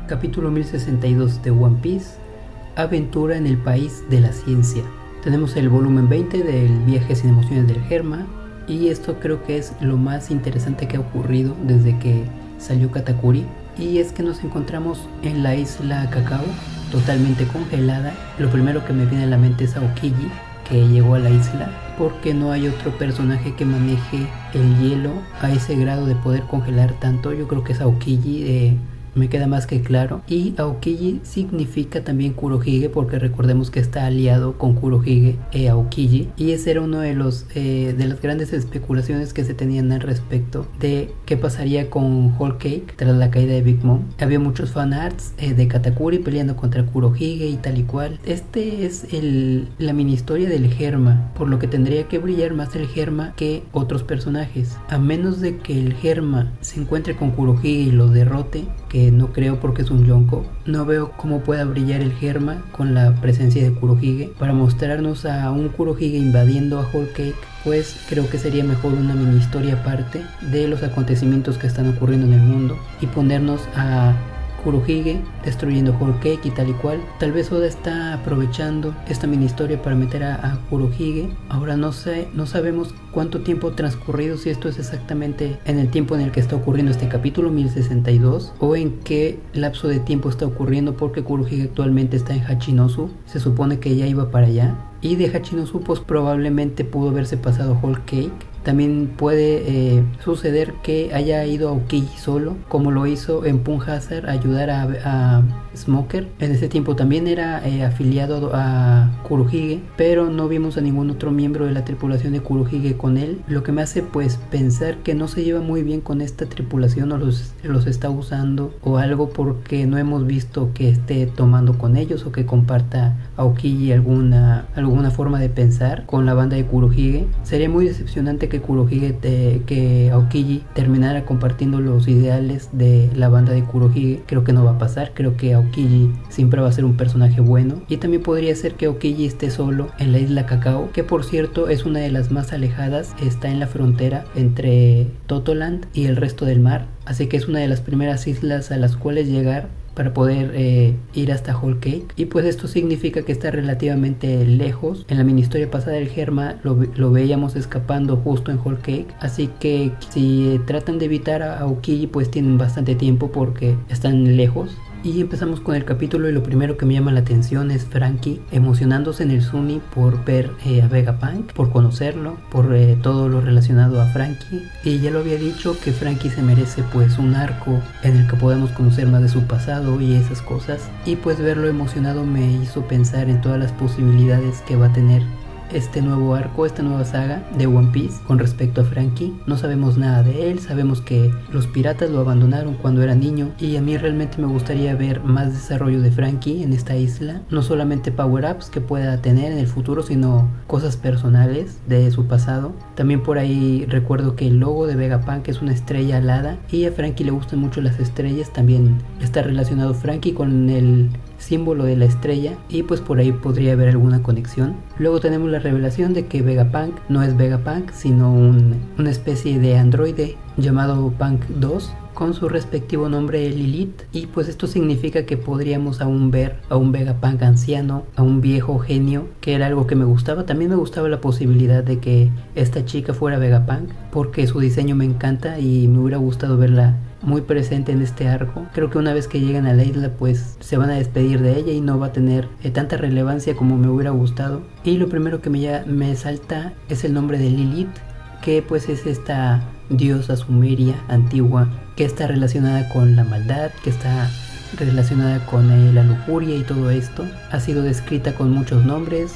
Capítulo 1062 de One Piece, Aventura en el País de la Ciencia. Tenemos el volumen 20 del Viaje sin emociones del Germa, y esto creo que es lo más interesante que ha ocurrido desde que salió Katakuri, y es que nos encontramos en la isla Cacao, totalmente congelada. Lo primero que me viene a la mente es Aokiji, que llegó a la isla, porque no hay otro personaje que maneje el hielo a ese grado de poder congelar tanto. Yo creo que es Aokiji, me queda más que claro. Y Aokiji significa también Kurohige, porque recordemos que está aliado con Kurohige Aokiji, y ese era uno de las grandes especulaciones que se tenían al respecto de qué pasaría con Whole Cake tras la caída de Big Mom. Había muchos fanarts de Katakuri peleando contra Kurohige y tal y cual. Este es la mini historia del Germa, por lo que tendría que brillar más el Germa que otros personajes, a menos de que el Germa se encuentre con Kurohige y lo derrote, que no creo porque es un Yonko. No veo cómo pueda brillar el Germa con la presencia de Kurohige para mostrarnos a un Kurohige invadiendo a Whole Cake. Pues creo que sería mejor una mini historia aparte de los acontecimientos que están ocurriendo en el mundo y ponernos a Kurohige destruyendo Whole Cake y tal y cual. Tal vez Oda está aprovechando esta mini historia para meter a Kurohige. Ahora no sabemos cuánto tiempo transcurrido, si esto es exactamente en el tiempo en el que está ocurriendo este capítulo 1062 o en qué lapso de tiempo está ocurriendo, porque Kurohige actualmente está en Hachinosu. Se supone que ya iba para allá, y de Hachinosu pues probablemente pudo haberse pasado a Whole Cake. También puede suceder que haya ido a Aokiji solo, como lo hizo en Pun Hazard, a ayudar a Smoker. En ese tiempo también era afiliado a Kurohige, pero no vimos a ningún otro miembro de la tripulación de Kurohige con él, lo que me hace pues pensar que no se lleva muy bien con esta tripulación, o los está usando o algo, porque no hemos visto que esté tomando con ellos o que comparta Aokiji alguna forma de pensar con la banda de Kurohige. Sería muy decepcionante que Aokiji terminara compartiendo los ideales de la banda de Kurohige. Creo que no va a pasar. Creo que Aokiji siempre va a ser un personaje bueno, y también podría ser que Aokiji esté solo en la isla Cacao, que por cierto es una de las más alejadas, está en la frontera entre Totoland y el resto del mar, así que es una de las primeras islas a las cuales llegar para poder ir hasta Whole Cake. Y pues esto significa que está relativamente lejos. En la mini historia pasada del Germa lo veíamos escapando justo en Whole Cake, así que si tratan de evitar a Aokiji pues tienen bastante tiempo porque están lejos. Y empezamos con el capítulo, y lo primero que me llama la atención es Franky emocionándose en el Sunny por ver a Vegapunk, por conocerlo, por todo lo relacionado a Franky. Y ya lo había dicho que Franky se merece pues un arco en el que podamos conocer más de su pasado y esas cosas, y pues verlo emocionado me hizo pensar en todas las posibilidades que va a tener este nuevo arco, esta nueva saga de One Piece con respecto a Franky. No sabemos nada de él, sabemos que los piratas lo abandonaron cuando era niño, y a mí realmente me gustaría ver más desarrollo de Franky en esta isla, no solamente power-ups que pueda tener en el futuro, sino cosas personales de su pasado. También por ahí recuerdo que el logo de Vegapunk es una estrella alada, y a Franky le gustan mucho las estrellas. También está relacionado Franky con el símbolo de la estrella, y pues por ahí podría haber alguna conexión. Luego tenemos la revelación de que Vegapunk no es Vegapunk, sino una especie de androide llamado Punk 2 con su respectivo nombre Lilith, y pues esto significa que podríamos aún ver a un Vegapunk anciano, a un viejo genio, que era algo que me gustaba. También me gustaba la posibilidad de que esta chica fuera Vegapunk, porque su diseño me encanta y me hubiera gustado verla muy presente en este arco. Creo que una vez que lleguen a la isla pues se van a despedir de ella y no va a tener tanta relevancia como me hubiera gustado. Y lo primero que me salta es el nombre de Lilith, que pues es esta diosa sumeria antigua que está relacionada con la maldad, que está relacionada con la lujuria, y todo esto ha sido descrita con muchos nombres: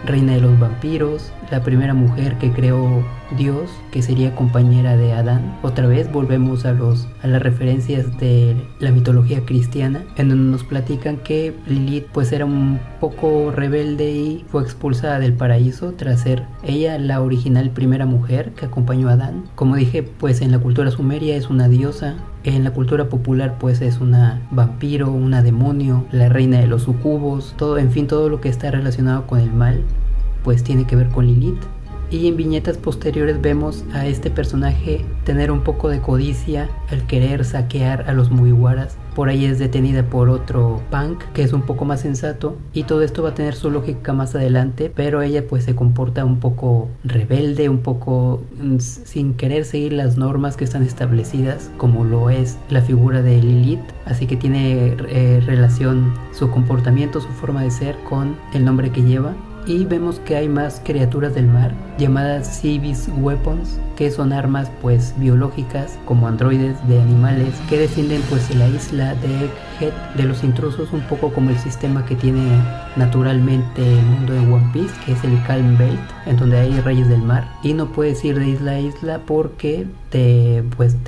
reina de los vampiros, la primera mujer que creó Dios, que sería compañera de Adán. Otra vez volvemos a las referencias de la mitología cristiana, en donde nos platican que Lilith pues era un poco rebelde y fue expulsada del paraíso tras ser ella la original primera mujer que acompañó a Adán. Como dije, pues en la cultura sumeria es una diosa, en la cultura popular pues es una vampiro, una demonio, la reina de los sucubos, todo, en fin, todo lo que está relacionado con el mal pues tiene que ver con Lilith. y en viñetas posteriores vemos a este personaje tener un poco de codicia al querer saquear a los Mugiwaras. Por ahí es detenida por otro punk que es un poco más sensato, y todo esto va a tener su lógica más adelante, pero ella pues se comporta un poco rebelde, un poco sin querer seguir las normas que están establecidas, como lo es la figura de Lilith, así que tiene relación su comportamiento, su forma de ser con el nombre que lleva. Y vemos que hay más criaturas del mar llamadas Sea Beast Weapons, que son armas pues biológicas como androides de animales que descienden pues de la isla de Egghead de los intrusos, un poco como el sistema que tiene naturalmente el mundo de One Piece, que es el Calm Belt, en donde hay reyes del mar y no puedes ir de isla a isla porque te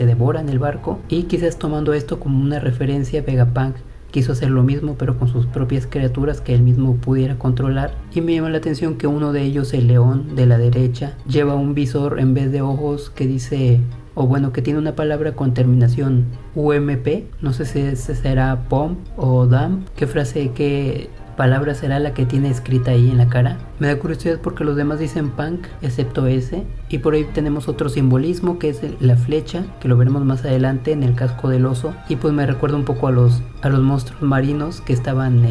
devoran el barco. Y quizás tomando esto como una referencia, Vegapunk quiso hacer lo mismo pero con sus propias criaturas que él mismo pudiera controlar. Y me llama la atención que uno de ellos, el león de la derecha, lleva un visor en vez de ojos que dice, o bueno, que tiene una palabra con terminación UMP. No sé si será POM o DAM. ¿Qué frase, qué palabra será la que tiene escrita ahí en la cara? Me da curiosidad porque los demás dicen punk excepto ese. Y por ahí tenemos otro simbolismo que es la flecha, que lo veremos más adelante en el casco del oso. Y pues me recuerda un poco a los monstruos marinos que estaban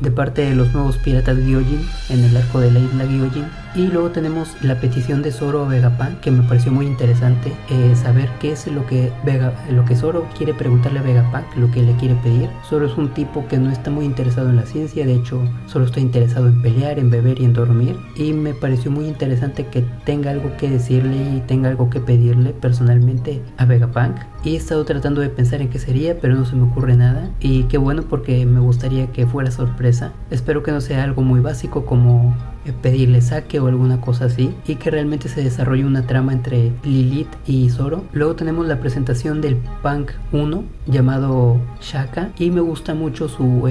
de parte de los nuevos piratas Gyojin en el arco de la isla Gyojin. Y luego tenemos la petición de Zoro a Vegapunk, que me pareció muy interesante saber qué es lo que Zoro quiere preguntarle a Vegapunk, lo que le quiere pedir. Zoro es un tipo que no está muy interesado en la ciencia, de hecho solo está interesado en pelear, en beber y en dormir. Y me pareció muy interesante que tenga algo que decirle y tenga algo que pedirle personalmente a Vegapunk. Y he estado tratando de pensar en qué sería, pero no se me ocurre nada. Y qué bueno, porque me gustaría que fuera sorpresa. Espero que no sea algo muy básico como pedirle saque o alguna cosa así, y que realmente se desarrolle una trama entre Lilith y Zoro. Luego tenemos la presentación del Punk 1 llamado Shaka, y me gusta mucho su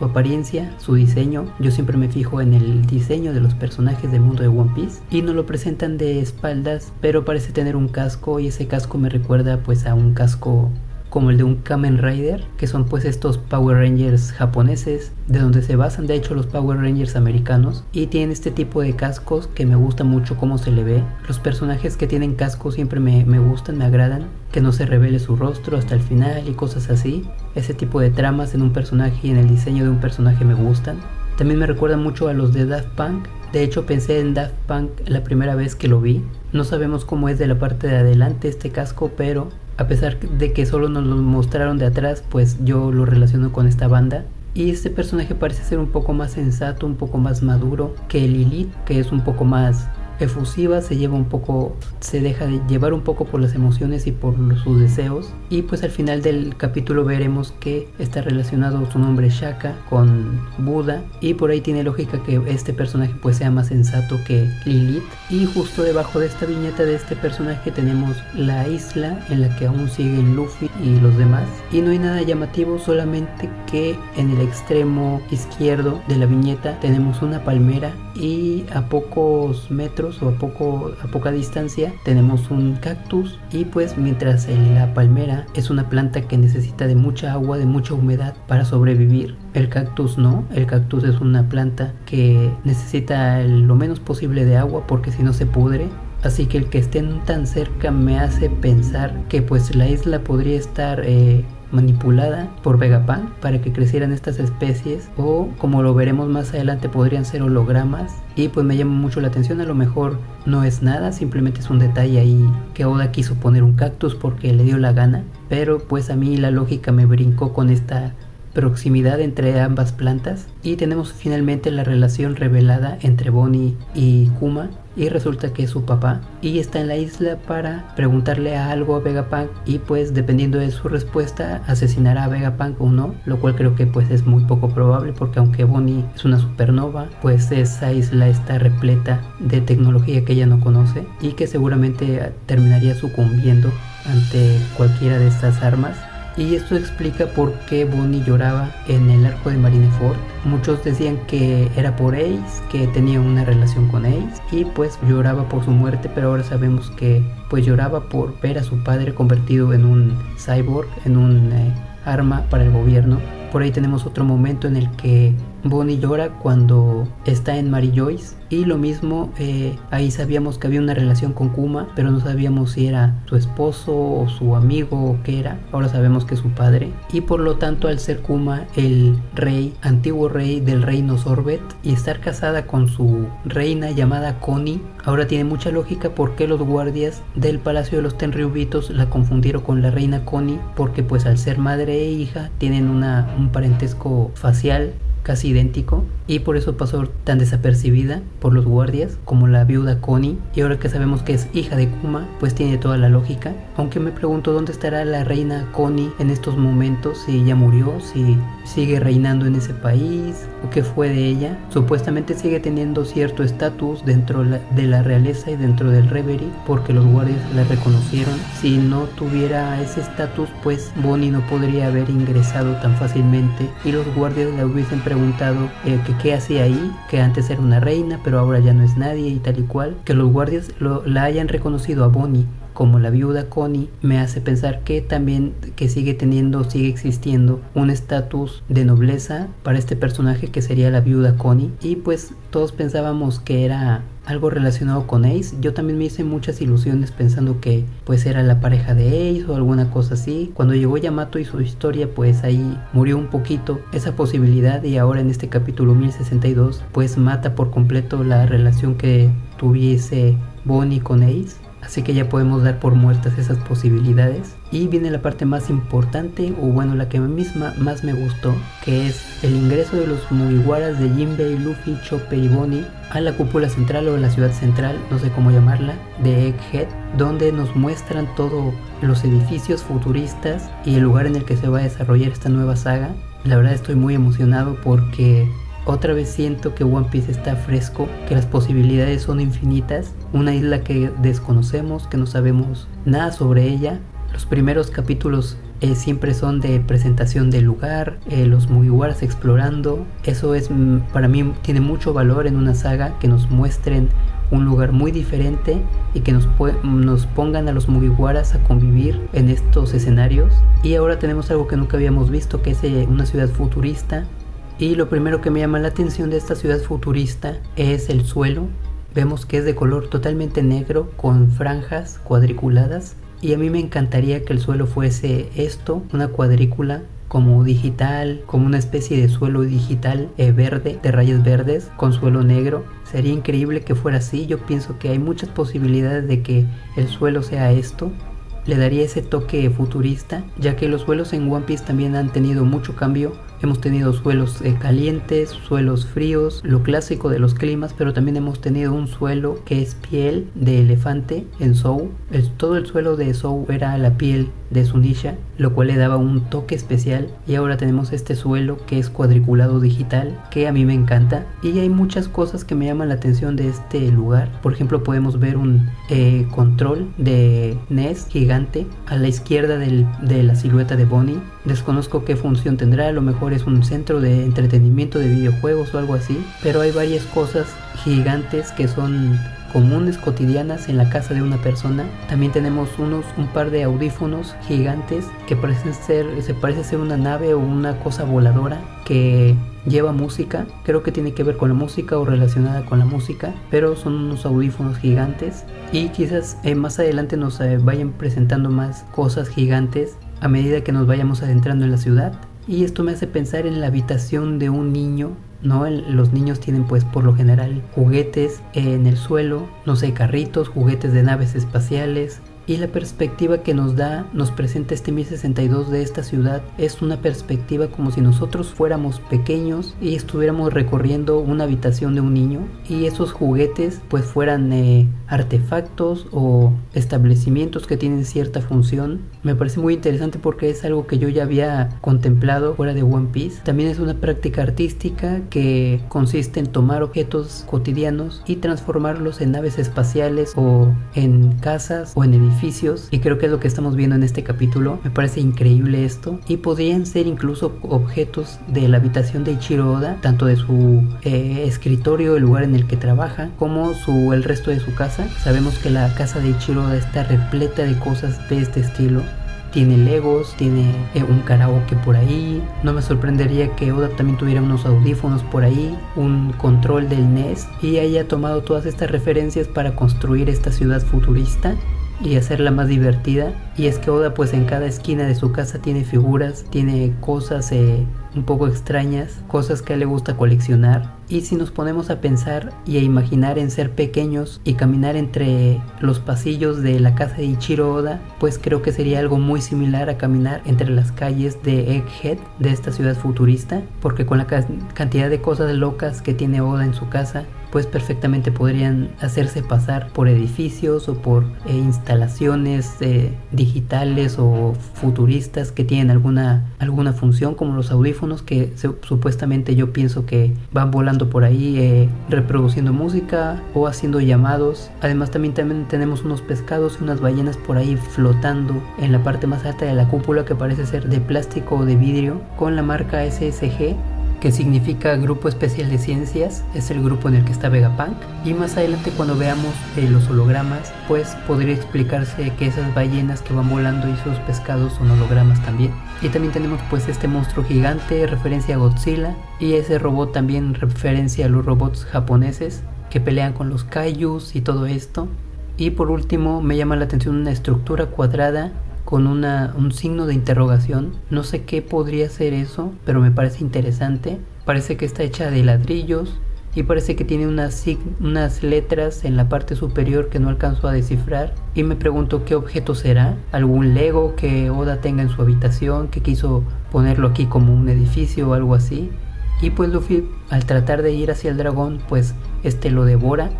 apariencia, su diseño. Yo siempre me fijo en el diseño de los personajes del mundo de One Piece, y nos lo presentan de espaldas, pero parece tener un casco, y ese casco me recuerda pues a un casco como el de un Kamen Rider, que son pues estos Power Rangers japoneses, de donde se basan de hecho los Power Rangers americanos, y tienen este tipo de cascos que me gusta mucho cómo se le ve. Los personajes que tienen cascos siempre me gustan, me agradan, que no se revele su rostro hasta el final y cosas así. Ese tipo de tramas en un personaje y en el diseño de un personaje me gustan. También me recuerda mucho a los de Daft Punk. De hecho pensé en Daft Punk la primera vez que lo vi. No sabemos cómo es de la parte de adelante este casco, pero a pesar de que solo nos lo mostraron de atrás, pues yo lo relaciono con esta banda. Y este personaje parece ser un poco más sensato, un poco más maduro que Lilith, que es un poco más efusiva, se deja de llevar un poco por las emociones y por sus deseos. Y pues al final del capítulo veremos que está relacionado su nombre Shaka con Buda, y por ahí tiene lógica que este personaje pues sea más sensato que Lilith. Y justo debajo de esta viñeta de este personaje tenemos la isla en la que aún siguen Luffy y los demás, y no hay nada llamativo, solamente que en el extremo izquierdo de la viñeta tenemos una palmera, y a pocos metros o a poca distancia tenemos un cactus. Y pues mientras la palmera es una planta que necesita de mucha agua, de mucha humedad para sobrevivir, el cactus no. El cactus es una planta que necesita lo menos posible de agua porque si no se pudre. Así que el que estén tan cerca me hace pensar que pues la isla podría estar manipulada por Vegapunk para que crecieran estas especies, o como lo veremos más adelante podrían ser hologramas. Y pues me llama mucho la atención, a lo mejor no es nada, simplemente es un detalle ahí que Oda quiso poner un cactus porque le dio la gana, pero pues a mí la lógica me brincó con esta proximidad entre ambas plantas. Y tenemos finalmente la relación revelada entre Bonnie y Kuma, y resulta que es su papá, y está en la isla para preguntarle algo a Vegapunk, y pues dependiendo de su respuesta asesinará a Vegapunk o no, lo cual creo que pues es muy poco probable, porque aunque Bonnie es una supernova, pues esa isla está repleta de tecnología que ella no conoce y que seguramente terminaría sucumbiendo ante cualquiera de estas armas. Y esto explica por qué Bonnie lloraba en el arco de Marineford. Muchos decían que era por Ace, que tenía una relación con Ace, y pues lloraba por su muerte, pero ahora sabemos que pues lloraba por ver a su padre convertido en un cyborg, en un arma para el gobierno. Por ahí tenemos otro momento en el que Bonnie llora cuando está en Mary Joyce. Y lo mismo, ahí sabíamos que había una relación con Kuma, pero no sabíamos si era su esposo o su amigo o qué era. Ahora sabemos que es su padre. Y por lo tanto, al ser Kuma el rey, antiguo rey del reino Sorbet, y estar casada con su reina llamada Connie, ahora tiene mucha lógica por qué los guardias del Palacio de los Tenryubitos la confundieron con la reina Connie, porque pues al ser madre e hija tienen un parentesco facial casi idéntico, y por eso pasó tan desapercibida por los guardias como la viuda Connie. Y ahora que sabemos que es hija de Kuma, pues tiene toda la lógica. Aunque me pregunto dónde estará la reina Connie en estos momentos, si ya murió, si sigue reinando en ese país o qué fue de ella. Supuestamente sigue teniendo cierto estatus dentro de la realeza y dentro del Reverie, porque los guardias la reconocieron. Si no tuviera ese estatus, pues Bonnie no podría haber ingresado tan fácilmente, y los guardias le hubiesen preguntado que qué hacía ahí, que antes era una reina pero ahora ya no es nadie y tal y cual. Que los guardias la hayan reconocido a Bonnie como la viuda Connie me hace pensar que también que sigue existiendo un estatus de nobleza para este personaje que sería la viuda Connie. Y pues todos pensábamos que era algo relacionado con Ace. Yo también me hice muchas ilusiones pensando que pues era la pareja de Ace o alguna cosa así. Cuando llegó Yamato y su historia, pues ahí murió un poquito esa posibilidad, y ahora en este capítulo 1062 pues mata por completo la relación que tuviese Bonnie con Ace. Así que ya podemos dar por muertas esas posibilidades. Y viene la parte más importante, o bueno, la que a mí misma más me gustó, que es el ingreso de los Mugiwaras de Jinbei, Luffy, Chopper y Bonnie a la cúpula central o la ciudad central, no sé cómo llamarla, de Egghead, donde nos muestran todos los edificios futuristas y el lugar en el que se va a desarrollar esta nueva saga. La verdad estoy muy emocionado porque otra vez siento que One Piece está fresco, que las posibilidades son infinitas, una isla que desconocemos, que no sabemos nada sobre ella. Los primeros capítulos siempre son de presentación del lugar, los Mugiwaras explorando. Eso es, para mí tiene mucho valor en una saga, que nos muestren un lugar muy diferente y que nos pongan a los Mugiwaras a convivir en estos escenarios. Y ahora tenemos algo que nunca habíamos visto, que es una ciudad futurista. Y lo primero que me llama la atención de esta ciudad futurista es el suelo. Vemos que es de color totalmente negro con franjas cuadriculadas, y a mí me encantaría que el suelo fuese esto, una cuadrícula como digital, como una especie de suelo digital verde, de rayas verdes con suelo negro. Sería increíble que fuera así. Yo pienso que hay muchas posibilidades de que el suelo sea esto. Le daría ese toque futurista, ya que los suelos en One Piece también han tenido mucho cambio. Hemos tenido suelos calientes, suelos fríos, lo clásico de los climas, pero también hemos tenido un suelo que es piel de elefante en Zou. Todo el suelo de Zou era la piel de Zunisha, lo cual le daba un toque especial. Y ahora tenemos este suelo que es cuadriculado digital, que a mí me encanta. Y hay muchas cosas que me llaman la atención de este lugar. Por ejemplo, podemos ver un control de NES gigante a la izquierda de la silueta de Bonnie. Desconozco qué función tendrá, a lo mejor es un centro de entretenimiento de videojuegos o algo así, pero hay varias cosas gigantes que son comunes, cotidianas en la casa de una persona. También tenemos un par de audífonos gigantes que se parece ser una nave o una cosa voladora que lleva música. Creo que tiene que ver con la música o relacionada con la música, pero son unos audífonos gigantes. Y quizás más adelante nos vayan presentando más cosas gigantes a medida que nos vayamos adentrando en la ciudad. Y esto me hace pensar en la habitación de un niño, ¿no? Los niños tienen pues por lo general juguetes en el suelo, no sé, carritos, juguetes de naves espaciales. Y la perspectiva que nos presenta este 1062 de esta ciudad es una perspectiva como si nosotros fuéramos pequeños y estuviéramos recorriendo una habitación de un niño, y esos juguetes pues fueran artefactos o establecimientos que tienen cierta función. Me parece muy interesante porque es algo que yo ya había contemplado fuera de One Piece. También es una práctica artística que consiste en tomar objetos cotidianos y transformarlos en naves espaciales o en casas o en edificios, y creo que es lo que estamos viendo en este capítulo. Me parece increíble esto, y podrían ser incluso objetos de la habitación de Ichiro Oda, tanto de su escritorio, el lugar en el que trabaja, como el resto de su casa. Sabemos que la casa de Ichiro Oda está repleta de cosas de este estilo. tiene Legos, tiene un karaoke por ahí. No me sorprendería que Oda también tuviera unos audífonos por ahí, un control del NES, y haya tomado todas estas referencias para construir esta ciudad futurista y hacerla más divertida. Y es que Oda pues en cada esquina de su casa tiene figuras, tiene cosas un poco extrañas, cosas que a él le gusta coleccionar. Y si nos ponemos a pensar y a imaginar en ser pequeños y caminar entre los pasillos de la casa de Ichiro Oda, pues creo que sería algo muy similar a caminar entre las calles de Egghead, de esta ciudad futurista, porque con la cantidad de cosas locas que tiene Oda en su casa, pues perfectamente podrían hacerse pasar por edificios o por instalaciones digitales o futuristas que tienen alguna función, como los audífonos que supuestamente yo pienso que van volando por ahí reproduciendo música o haciendo llamados. Además también tenemos unos pescados y unas ballenas por ahí flotando en la parte más alta de la cúpula, que parece ser de plástico o de vidrio, con la marca SSG, que significa Grupo Especial de Ciencias. Es el grupo en el que está Vegapunk. Y más adelante, cuando veamos los hologramas, pues podría explicarse que esas ballenas que van volando y esos pescados son hologramas también. Y también tenemos pues este monstruo gigante, referencia a Godzilla, y ese robot también referencia a los robots japoneses que pelean con los kaijus y todo esto. Y por último me llama la atención una estructura cuadrada con un signo de interrogación. No sé qué podría ser eso, pero me parece interesante. Parece que está hecha de ladrillos y parece que tiene unas letras en la parte superior que no alcanzo a descifrar. Y me pregunto qué objeto será. ¿Algún Lego que Oda tenga en su habitación, que quiso ponerlo aquí como un edificio o algo así? Y pues Luffy, al tratar de ir hacia el dragón, pues lo devora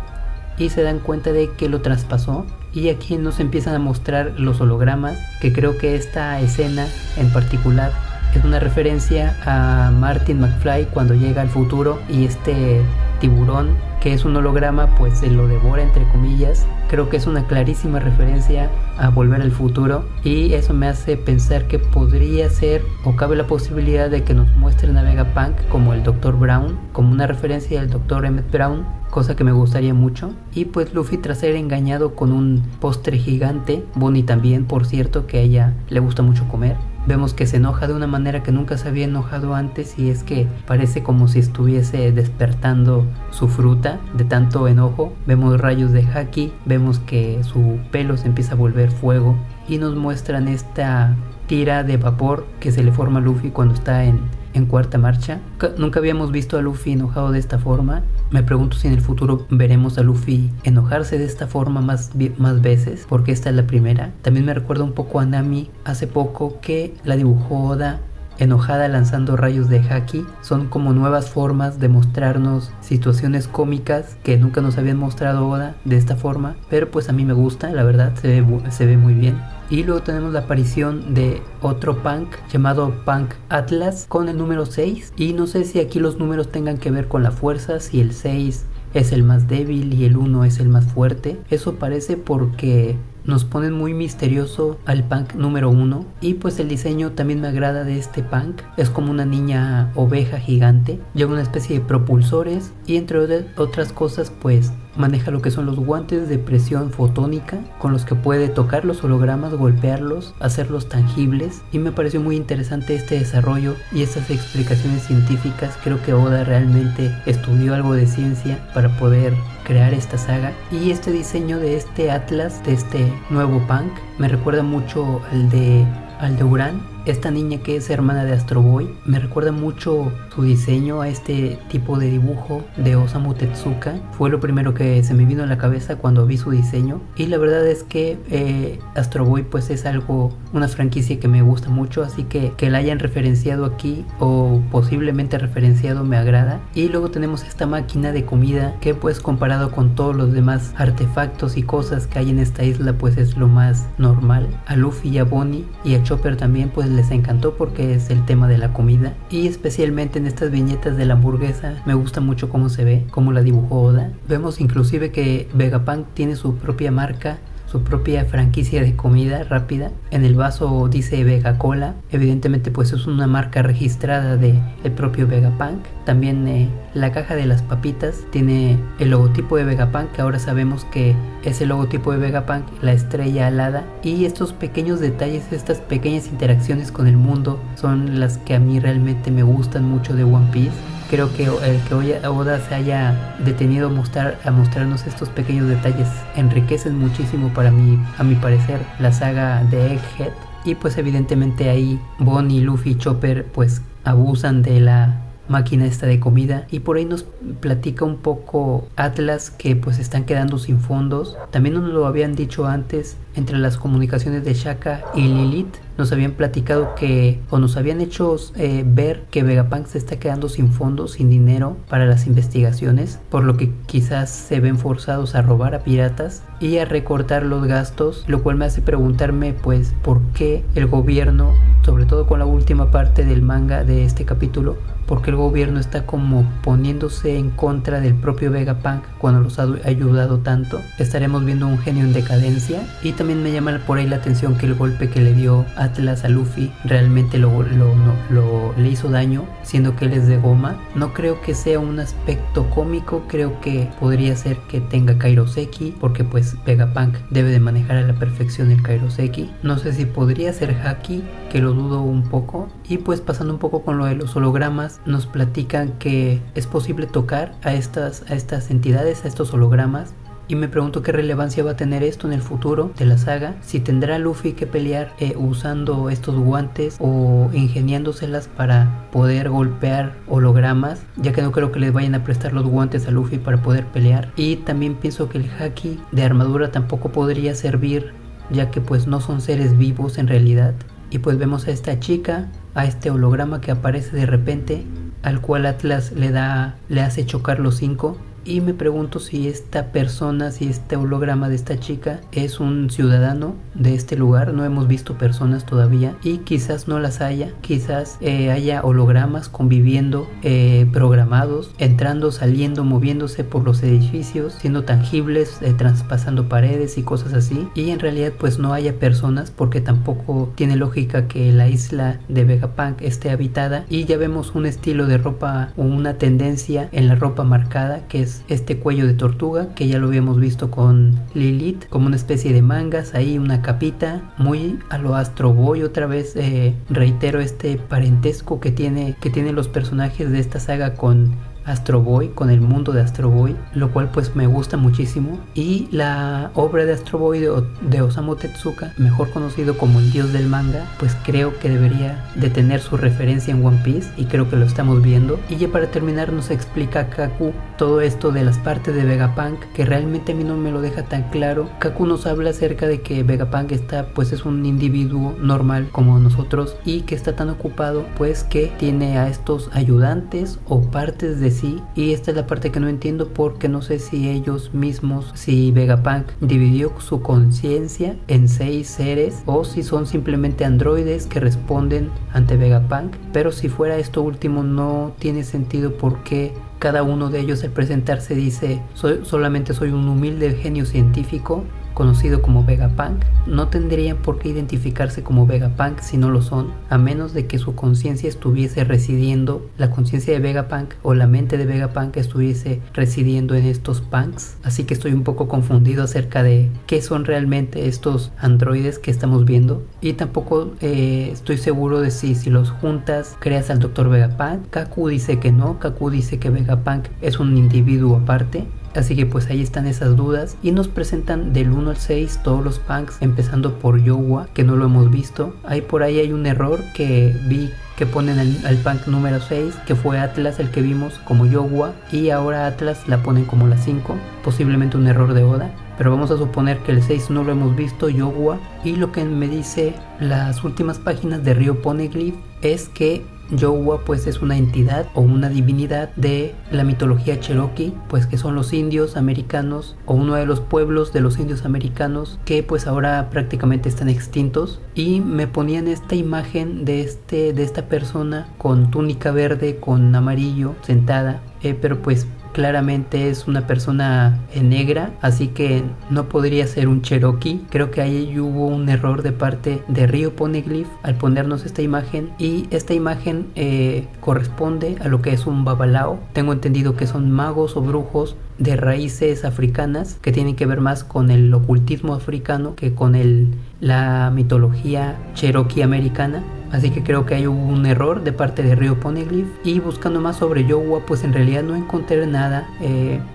y se dan cuenta de que lo traspasó. Y aquí nos empiezan a mostrar los hologramas, que creo que esta escena en particular es una referencia a Martin McFly cuando llega al futuro y este tiburón, que es un holograma, pues se lo devora entre comillas. Creo que es una clarísima referencia a Volver al Futuro, y eso me hace pensar que podría ser, o cabe la posibilidad de que nos muestren a Vegapunk como el Dr. Brown, como una referencia al Dr. Emmett Brown, cosa que me gustaría mucho. Y pues Luffy, tras ser engañado con un postre gigante, Bonnie también, por cierto, que a ella le gusta mucho comer, vemos que se enoja de una manera que nunca se había enojado antes, y es que parece como si estuviese despertando su fruta de tanto enojo. Vemos rayos de haki, vemos que su pelo se empieza a volver fuego, y nos muestran esta tira de vapor que se le forma a Luffy cuando está en cuarta marcha. Nunca habíamos visto a Luffy enojado de esta forma. Me pregunto si en el futuro veremos a Luffy enojarse de esta forma más veces, porque esta es la primera. También me recuerda un poco a Nami hace poco, que la dibujó Oda enojada lanzando rayos de haki. Son como nuevas formas de mostrarnos situaciones cómicas que nunca nos habían mostrado Oda de esta forma, pero pues a mí me gusta, la verdad, se ve muy bien. Y luego tenemos la aparición de otro Punk llamado Punk Atlas con el número 6, y no sé si aquí los números tengan que ver con la fuerza, si el 6 es el más débil y el 1 es el más fuerte. Eso parece, porque nos ponen muy misterioso al Punk número 1, y pues el diseño también me agrada de este Punk. Es como una niña oveja gigante, lleva una especie de propulsores, y entre otras cosas pues maneja lo que son los guantes de presión fotónica, con los que puede tocar los hologramas, golpearlos, hacerlos tangibles. Y me pareció muy interesante este desarrollo y estas explicaciones científicas. Creo que Oda realmente estudió algo de ciencia para poder crear esta saga. Y este diseño de este Atlas, de este nuevo Punk, me recuerda mucho al de Uran, esta niña que es hermana de Astro Boy. Me recuerda mucho su diseño a este tipo de dibujo de Osamu Tezuka. Fue lo primero que se me vino a la cabeza cuando vi su diseño, y la verdad es que Astro Boy pues es una franquicia que me gusta mucho, así que la hayan referenciado aquí, o posiblemente referenciado, me agrada. Y luego tenemos esta máquina de comida que pues comparado con todos los demás artefactos y cosas que hay en esta isla pues es lo más normal. A Luffy y a Bonnie y a Chopper también pues les encantó, porque es el tema de la comida, y especialmente en estas viñetas de la hamburguesa me gusta mucho cómo se ve, cómo la dibujó Oda. Vemos inclusive que Vegapunk tiene su propia marca, su propia franquicia de comida rápida. En el vaso dice Vega Cola, evidentemente pues es una marca registrada de el propio Vegapunk. También la caja de las papitas tiene el logotipo de Vegapunk, que ahora sabemos que es el logotipo de Vegapunk, la estrella alada. Y estos pequeños detalles, estas pequeñas interacciones con el mundo son las que a mí realmente me gustan mucho de One Piece. Creo que el que Oda se haya detenido a mostrarnos estos pequeños detalles enriquecen muchísimo a mi parecer, la saga de Egghead. Y pues evidentemente ahí Bonnie, Luffy y Chopper pues abusan de la máquina esta de comida, y por ahí nos platica un poco Atlas que pues están quedando sin fondos. También nos lo habían dicho antes entre las comunicaciones de Shaka y Lilith, nos habían platicado que, o nos habían hecho ver que Vegapunk se está quedando sin fondos, sin dinero para las investigaciones, por lo que quizás se ven forzados a robar a piratas y a recortar los gastos, lo cual me hace preguntarme pues por qué el gobierno, sobre todo con la última parte del manga de este capítulo, porque el gobierno está como poniéndose en contra del propio Vegapunk cuando los ha ayudado tanto. Estaremos viendo un genio en decadencia. Y también me llama por ahí la atención que el golpe que le dio Atlas a Luffy realmente le hizo daño, siendo que él es de goma. No creo que sea un aspecto cómico, creo que podría ser que tenga Kairoseki, porque pues Vegapunk debe de manejar a la perfección el Kairoseki. No sé si podría ser Haki, que lo dudo un poco. Y pues pasando un poco con lo de los hologramas, nos platican que es posible tocar a estas entidades, a estos hologramas. Y me pregunto qué relevancia va a tener esto en el futuro de la saga. Si tendrá Luffy que pelear usando estos guantes o ingeniándoselas para poder golpear hologramas, ya que no creo que les vayan a prestar los guantes a Luffy para poder pelear. Y también pienso que el haki de armadura tampoco podría servir, ya que pues no son seres vivos en realidad. Y pues vemos a esta chica, a este holograma que aparece de repente, al cual Atlas le hace chocar los 5. Y me pregunto si esta persona, si este holograma de esta chica es un ciudadano de este lugar. No hemos visto personas todavía y quizás no las haya. Quizás haya hologramas conviviendo, programados, entrando, saliendo, moviéndose por los edificios, siendo tangibles, traspasando paredes y cosas así. Y en realidad pues no haya personas, porque tampoco tiene lógica que la isla de Vegapunk esté habitada. Y ya vemos un estilo de ropa o una tendencia en la ropa marcada, que es este cuello de tortuga, que ya lo habíamos visto con Lilith, como una especie de mangas, ahí una capita, muy a lo Astro Boy. Otra vez reitero este parentesco que tienen los personajes de esta saga con Astro Boy, con el mundo de Astro Boy, lo cual pues me gusta muchísimo. Y la obra de Astro Boy de Osamu Tezuka, mejor conocido como el dios del manga, pues creo que debería de tener su referencia en One Piece, y creo que lo estamos viendo. Y ya para terminar nos explica Kaku todo esto de las partes de Vegapunk, que realmente a mí no me lo deja tan claro. Kaku nos habla acerca de que Vegapunk es un individuo normal como nosotros, y que está tan ocupado pues que tiene a estos ayudantes o partes de sí. Y esta es la parte que no entiendo, porque no sé si ellos mismos, si Vegapunk dividió su conciencia en 6 seres, o si son simplemente androides que responden ante Vegapunk. Pero si fuera esto último, no tiene sentido porque cada uno de ellos al presentarse dice: solamente soy un humilde genio científico conocido como Vegapunk. No tendrían por qué identificarse como Vegapunk si no lo son, a menos de que su conciencia estuviese residiendo, la conciencia de Vegapunk o la mente de Vegapunk estuviese residiendo en estos punks. Así que estoy un poco confundido acerca de qué son realmente estos androides que estamos viendo, y tampoco estoy seguro de si los juntas creas al Dr. Vegapunk. Kaku dice que no, Kaku dice que Vegapunk es un individuo aparte. Así que pues ahí están esas dudas, y nos presentan del 1 al 6 todos los punks, empezando por Yowa, que no lo hemos visto. Ahí por ahí hay un error que vi que ponen al punk número 6, que fue Atlas el que vimos como Yowa, y ahora Atlas la ponen como la 5, posiblemente un error de Oda. Pero vamos a suponer que el 6 no lo hemos visto, Yowa. Y lo que me dice las últimas páginas de Rio Poneglyph es que Yowa pues es una entidad o una divinidad de la mitología Cherokee, pues que son los indios americanos, o uno de los pueblos de los indios americanos que pues ahora prácticamente están extintos. Y me ponían esta imagen de esta persona con túnica verde con amarillo sentada, pero pues claramente es una persona negra, así que no podría ser un Cherokee. Creo que ahí hubo un error de parte de Rio Poneglyph al ponernos esta imagen, y esta imagen corresponde a lo que es un babalao. Tengo entendido que son magos o brujos de raíces africanas que tienen que ver más con el ocultismo africano que con la mitología cherokee americana. Así que creo que hay un error de parte de Rio Poneglyph. Y buscando más sobre Yowa, pues en realidad no encontré nada,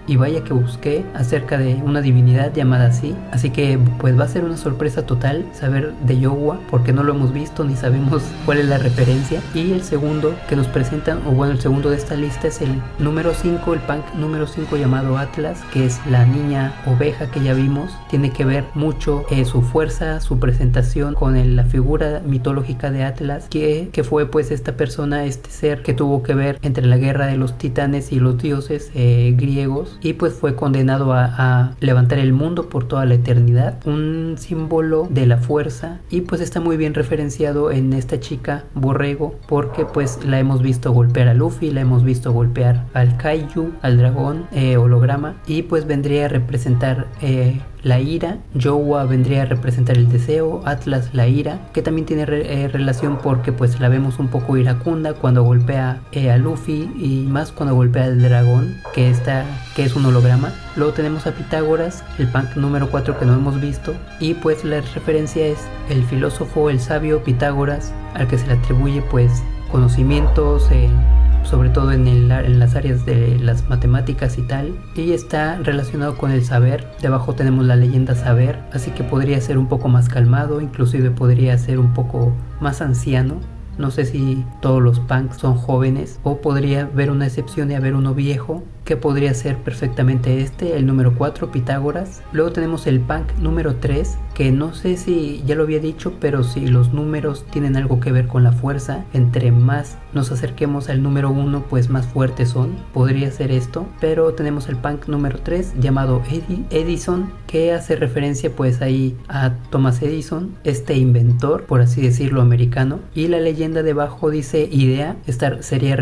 y vaya que busqué acerca de una divinidad llamada así. Así que pues va a ser una sorpresa total saber de Yowa, porque no lo hemos visto ni sabemos cuál es la referencia. Y el segundo que nos presentan, o bueno, el segundo de esta lista, es el número 5, el punk número 5 llamado Atlas, que es la niña oveja que ya vimos. Tiene que ver mucho su fuerza, su presentación con la figura mitológica de Atlas, que fue pues esta persona, este ser que tuvo que ver entre la guerra de los titanes y los dioses griegos, y pues fue condenado a levantar el mundo por toda la eternidad, un símbolo de la fuerza. Y pues está muy bien referenciado en esta chica borrego, porque pues la hemos visto golpear a Luffy, la hemos visto golpear al Kaiju, al dragón holograma, y pues vendría a representar la ira. Yowa vendría a representar el deseo, Atlas la ira, que también tiene relación porque pues la vemos un poco iracunda cuando golpea a Luffy, y más cuando golpea al dragón que es un holograma. Luego tenemos a Pitágoras, el punk número 4 que no hemos visto, y pues la referencia es el filósofo, el sabio Pitágoras, al que se le atribuye pues conocimientos sobre todo en las áreas de las matemáticas y tal, y está relacionado con el saber. Debajo tenemos la leyenda saber, así que podría ser un poco más calmado, inclusive podría ser un poco más anciano. No sé si todos los punks son jóvenes, o podría haber una excepción y haber uno viejo, que podría ser perfectamente el número 4, Pitágoras. Luego tenemos el punk número 3, que no sé si ya lo había dicho, pero si los números tienen algo que ver con la fuerza, entre más nos acerquemos al número 1, pues más fuertes son, podría ser esto. Pero tenemos el punk número 3 llamado Edison, que hace referencia pues ahí a Thomas Edison, este inventor, por así decirlo, americano. Y la leyenda debajo dice idea, estaría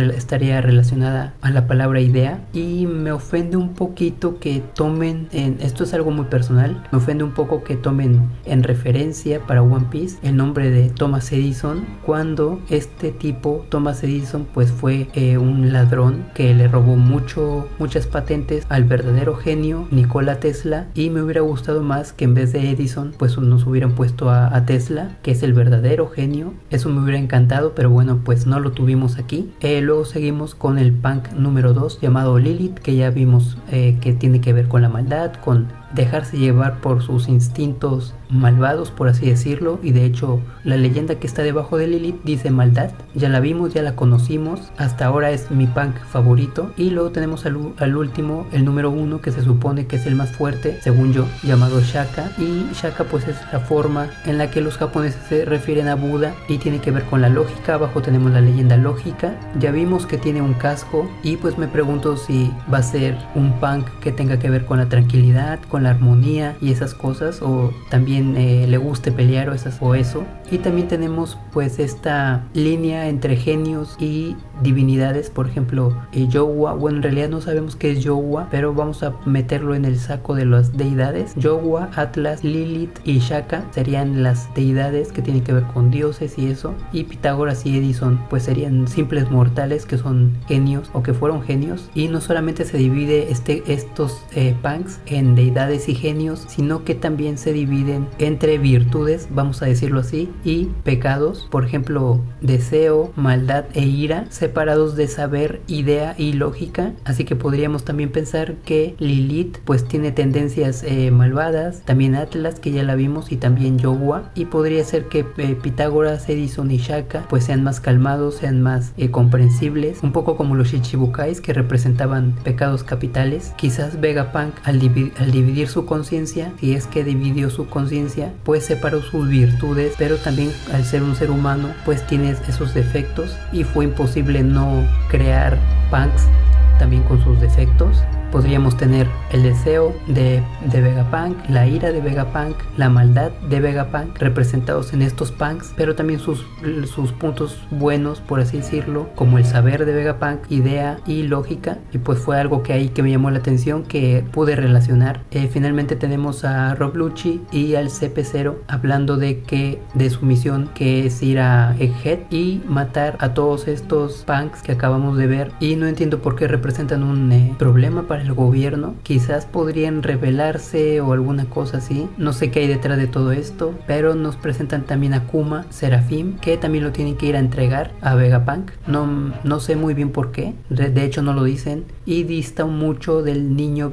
relacionada a la palabra idea. Y me ofende un poquito que tomen, esto es algo muy personal, me ofende un poco que tomen en referencia para One Piece el nombre de Thomas Edison, cuando este tipo, Thomas Edison, pues fue un ladrón que le robó muchas patentes al verdadero genio Nikola Tesla. Y me hubiera gustado más que en vez de Edison pues nos hubieran puesto a Tesla, que es el verdadero genio. Eso me hubiera encantado, pero bueno, pues no lo tuvimos aquí. Luego seguimos con el punk número 2 llamado Lilith, que ya vimos que tiene que ver con la maldad, con dejarse llevar por sus instintos malvados, por así decirlo. Y de hecho la leyenda que está debajo de Lilith dice maldad. Ya la vimos, ya la conocimos, hasta ahora es mi punk favorito. Y luego tenemos al último, el número 1, que se supone que es el más fuerte según yo, llamado Shaka. Y Shaka pues es la forma en la que los japoneses se refieren a Buda, y tiene que ver con la lógica. Abajo tenemos la leyenda lógica. Ya vimos que tiene un casco, y pues me pregunto si va a ser un punk que tenga que ver con la tranquilidad, con la armonía y esas cosas, o también le guste pelear o eso. Y también tenemos pues esta línea entre genios y divinidades. Por ejemplo, Yowa, bueno, en realidad no sabemos qué es Yowa, pero vamos a meterlo en el saco de las deidades. Yowa, Atlas, Lilith y Shaka serían las deidades que tienen que ver con dioses y eso, y Pitágoras y Edison pues serían simples mortales que son genios o que fueron genios. Y no solamente se divide estos punks en deidades y genios, sino que también se dividen entre virtudes, vamos a decirlo así, y pecados. Por ejemplo, deseo, maldad e ira, separados de saber, idea y lógica. Así que podríamos también pensar que Lilith pues tiene tendencias malvadas, también Atlas, que ya la vimos, y también Yowa. Y podría ser que Pitágoras, Edison y Shaka pues sean más calmados, sean más comprensibles, un poco como los Shichibukais, que representaban pecados capitales. Quizás Vegapunk al dividir su conciencia, si es que dividió su conciencia, pues separó sus virtudes, pero también al ser un ser humano pues tiene esos defectos, y fue imposible no crear punks también con sus defectos. podríamos tener el deseo de Vegapunk, la ira de Vegapunk, la maldad de Vegapunk representados en estos punks, pero también sus puntos buenos, por así decirlo, como el saber de Vegapunk, idea y lógica. Y pues fue algo que ahí que me llamó la atención, que pude relacionar. Finalmente tenemos a Rob Lucci y al CP0 hablando de su misión, que es ir a Egghead y matar a todos estos punks que acabamos de ver, y no entiendo por qué representan un problema para el gobierno. Quizás podrían rebelarse o alguna cosa así, no sé qué hay detrás de todo esto, pero nos presentan también a Kuma Seraphim, que también lo tienen que ir a entregar a Vegapunk. No sé muy bien por qué, de hecho no lo dicen, y dista mucho del niño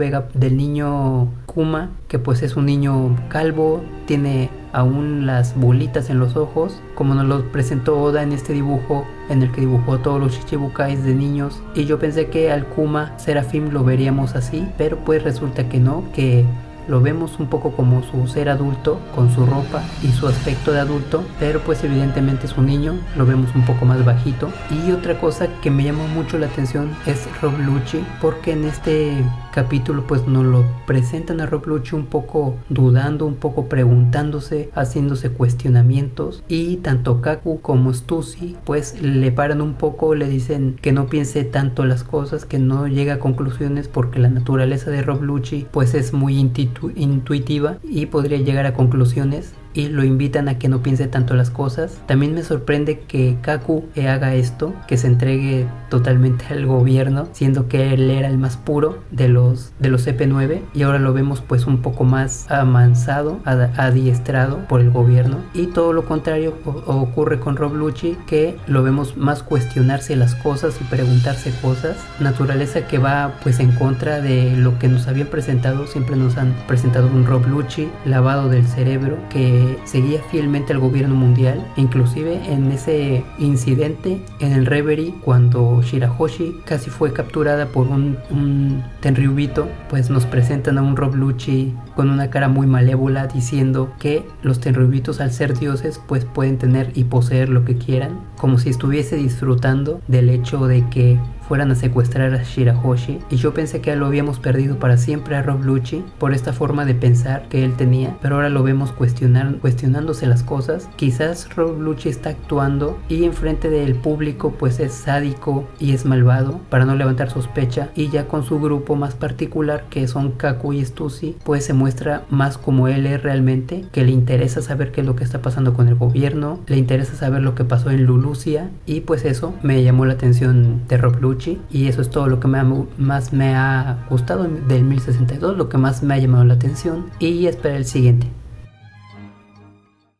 Kuma, que pues es un niño calvo, tiene aún las bolitas en los ojos, como nos lo presentó Oda en este dibujo en el que dibujó todos los Shichibukais de niños, y yo pensé que al Kuma Seraphim lo veríamos así, pero pues resulta que no, que lo vemos un poco como su ser adulto, con su ropa y su aspecto de adulto, pero pues evidentemente es un niño, lo vemos un poco más bajito. Y otra cosa que me llamó mucho la atención es Rob Lucci, porque en este capítulo pues nos lo presentan a Rob Lucci un poco dudando, un poco preguntándose, haciéndose cuestionamientos, y tanto Kaku como Stussy pues le paran un poco, le dicen que no piense tanto las cosas, que no llegue a conclusiones, porque la naturaleza de Rob Lucci pues es muy intuitiva y podría llegar a conclusiones, y lo invitan a que no piense tanto las cosas. También me sorprende que Kaku haga esto, que se entregue totalmente al gobierno, siendo que él era el más puro de los CP9, y ahora lo vemos pues un poco más amansado, adiestrado por el gobierno. Y todo lo contrario ocurre con Rob Lucci, que lo vemos más cuestionarse las cosas y preguntarse cosas, naturaleza que va pues en contra de lo que nos habían presentado. Siempre nos han presentado un Rob Lucci lavado del cerebro, que seguía fielmente al gobierno mundial. Inclusive en ese incidente en el Reverie, cuando Shirahoshi casi fue capturada por un Tenryubito, pues nos presentan a un Rob Lucci con una cara muy malévola, diciendo que los Tenryubitos, al ser dioses, pues pueden tener y poseer lo que quieran, como si estuviese disfrutando del hecho de que fueran a secuestrar a Shirahoshi. Y yo pensé que lo habíamos perdido para siempre a Rob Lucci por esta forma de pensar que él tenía, pero ahora lo vemos cuestionándose las cosas. Quizás Rob Lucci está actuando y enfrente del público pues es sádico y es malvado para no levantar sospecha, y ya con su grupo más particular, que son Kaku y Stussy, pues se muestra más como él es realmente, que le interesa saber qué es lo que está pasando con el gobierno, le interesa saber lo que pasó en Lulusia, y pues eso me llamó la atención de Rob Lucci. Y eso es todo lo que más me ha gustado del 1062, lo que más me ha llamado la atención, y espero el siguiente.